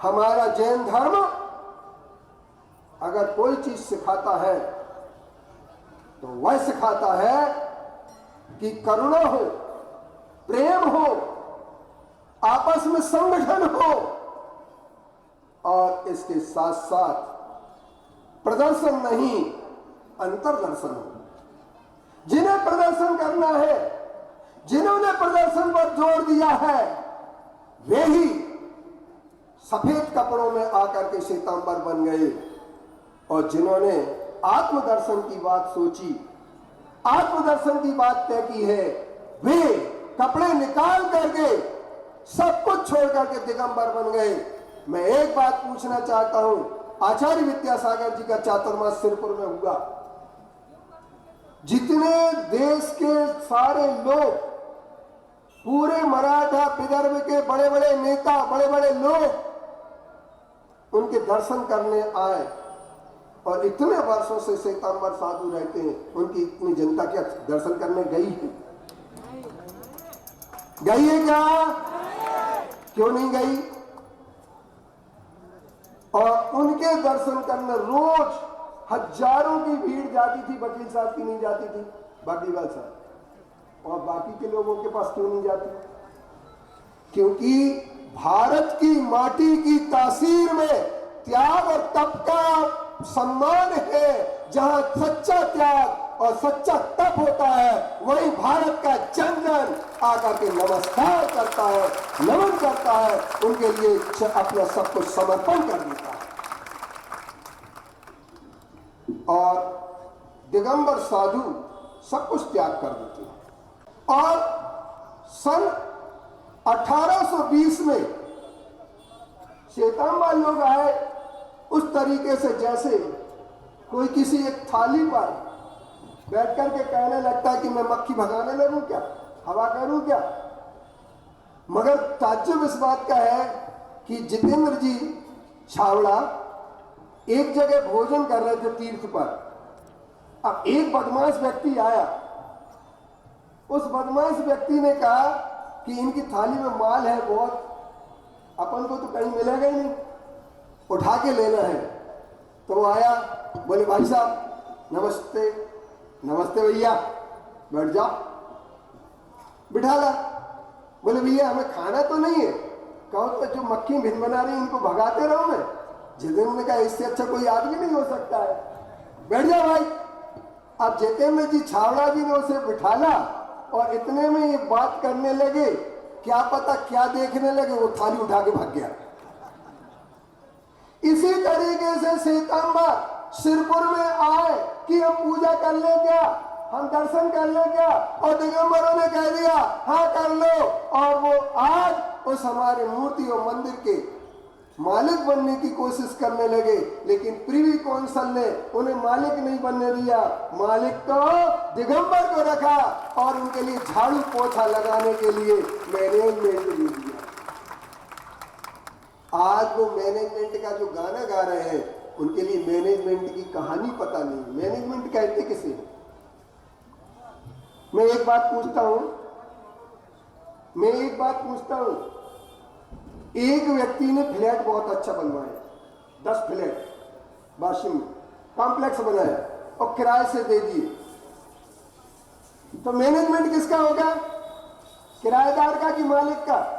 हमारा जैन धर्म अगर कोई चीज सिखाता है तो वह सिखाता है कि करुणा हो, प्रेम हो, आपस में संगठन हो और इसके साथ साथ प्रदर्शन नहीं, अंतर्दर्शन हो। जिन्हें प्रदर्शन करना है, जिन्होंने प्रदर्शन पर जोर दिया है, वे ही सफेद कपड़ों में आकर के श्वेतांबर बन गए और जिन्होंने आत्मदर्शन की बात सोची, आत्मदर्शन की बात तय की है, वे कपड़े निकाल करके सब कुछ छोड़ करके दिगंबर बन गए। मैं एक बात पूछना चाहता हूं, आचार्य विद्यासागर जी का चातुर्मास सिरपुर में हुआ, जितने देश के सारे लोग, पूरे मराठा विदर्भ के बड़े बड़े नेता, बड़े बड़े लोग उनके दर्शन करने आए और इतने वर्षों से श्वेतांबर साधु रहते हैं, उनकी इतनी जनता क्या दर्शन करने गई है? गई है क्या? क्यों नहीं गई? और उनके दर्शन करने रोज हजारों की भीड़ जाती थी, वकील साहब की नहीं जाती थी, बागीवाल साहब, और बाकी के लोगों के पास क्यों नहीं जाती? क्योंकि भारत की माटी की तासीर में त्याग और तप का सम्मान है। जहां सच्चा त्याग और सच्चा तप होता है, वही भारत का जन जन आकर के नमस्कार करता है, नमन करता है, उनके लिए अपना सब कुछ समर्पण कर देता है। और दिगंबर साधु सब कुछ त्याग कर देते हैं। और सन 1820 में श्वेतांबर लोग आए उस तरीके से जैसे कोई किसी एक थाली पर बैठ करके कहने लगता है कि मैं मक्खी भगाने लगूं क्या, हवा करूं क्या। मगर ताज्जुब इस बात का है कि जितेंद्र जी छावड़ा एक जगह भोजन कर रहे थे तीर्थ पर। अब एक बदमाश व्यक्ति आया, उस बदमाश व्यक्ति ने कहा कि इनकी थाली में माल है बहुत, अपन को तो कहीं मिलेगा ही नहीं, उठा के लेना है। तो वो आया, बोले भाई साहब नमस्ते। नमस्ते भैया, बैठ जाओ। बिठा ला। बोले भैया हमें खाना तो नहीं है। कहो तो जो मक्खी भिन बना रही इनको भगाते रहो मैं। जितेंद्र ने कहा इससे अच्छा कोई आदमी नहीं हो सकता है, बैठ जाओ भाई। अब जितेंद्र जी छावड़ा जी ने उसे बिठाला और इतने में ये बात करने लगे, क्या पता क्या देखने लगे, वो थाली उठा के भाग गया। इसी तरीके से श्वेतांबर सिरपुर में आए कि हम पूजा कर ले क्या, हम दर्शन कर ले क्या, और दिगंबरों ने कह दिया हाँ कर लो। और वो आज उस हमारे मूर्ति और मंदिर के मालिक बनने की कोशिश करने लगे, लेकिन प्रिवी कौंसिल ने उन्हें मालिक नहीं बनने दिया। मालिक तो दिगंबर को रखा और उनके लिए झाड़ू पोछा लगाने के लिए मैनेजमेंट दे दिया। आज वो मैनेजमेंट का जो गाना गा रहे हैं, उनके लिए मैनेजमेंट की कहानी पता नहीं। मैनेजमेंट कहते किसे? मैं एक बात पूछता हूं, एक व्यक्ति ने फ्लैट बहुत अच्छा बनवाया, 10 फ्लैट वाशिंग में कॉम्प्लेक्स बनाया और किराए से दे दिए, तो मैनेजमेंट किसका होगा? किराएदार का कि मालिक का?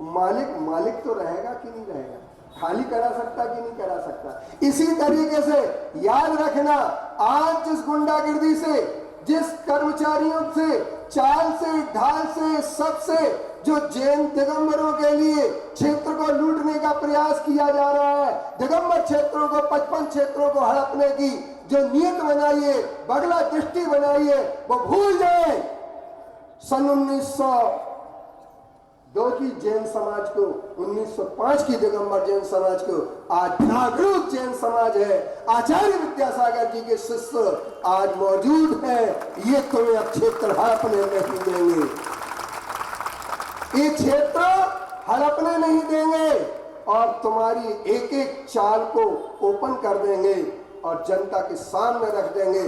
मालिक तो रहेगा कि नहीं रहेगा, खाली करा सकता कि नहीं करा सकता। इसी तरीके से याद रखना, आज जिस गुंडागिर्दी से, जिस कर्मचारियों से, चाल से, ढाल से, सबसे जो जैन दिगंबरों के लिए क्षेत्र को लूटने का प्रयास किया जा रहा है, दिगंबर क्षेत्रों को, 55 क्षेत्रों को हड़पने की जो नीयत बनाई है, बगला दृष्टि बनाई है, वो भूल जाए। सन 1902 की जैन समाज को, 1905 की दिगंबर जैन समाज को आज जागरूक जैन समाज है। आचार्य विद्यासागर जी के शिष्य आज मौजूद है। ये तुम्हें अब क्षेत्र हड़पने नहीं देंगे, ये क्षेत्र हड़पने नहीं देंगे और तुम्हारी एक एक चाल को ओपन कर देंगे और जनता के सामने रख देंगे।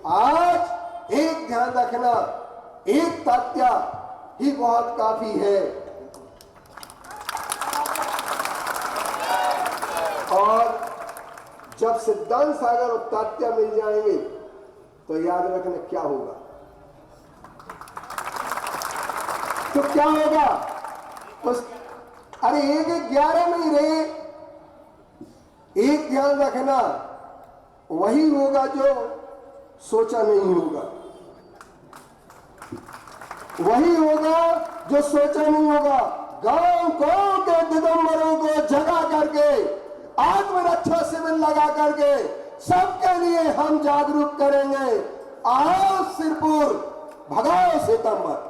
आज एक ध्यान रखना, एक तथ्य ही बहुत काफी है। जब सिद्धांत सागर और तात्या मिल जाएंगे तो याद रखना क्या होगा। तो क्या होगा उस, अरे 1-11 में ही रहे। एक ध्यान रखना, वही होगा जो सोचा नहीं होगा, वही होगा जो सोचा नहीं होगा। गांव के दिगंबरों को जगा करके आत्मरक्षा शिविर लगा करके सबके लिए हम जागरूक करेंगे। आओ सिरपुर, भगाओ सितंबर।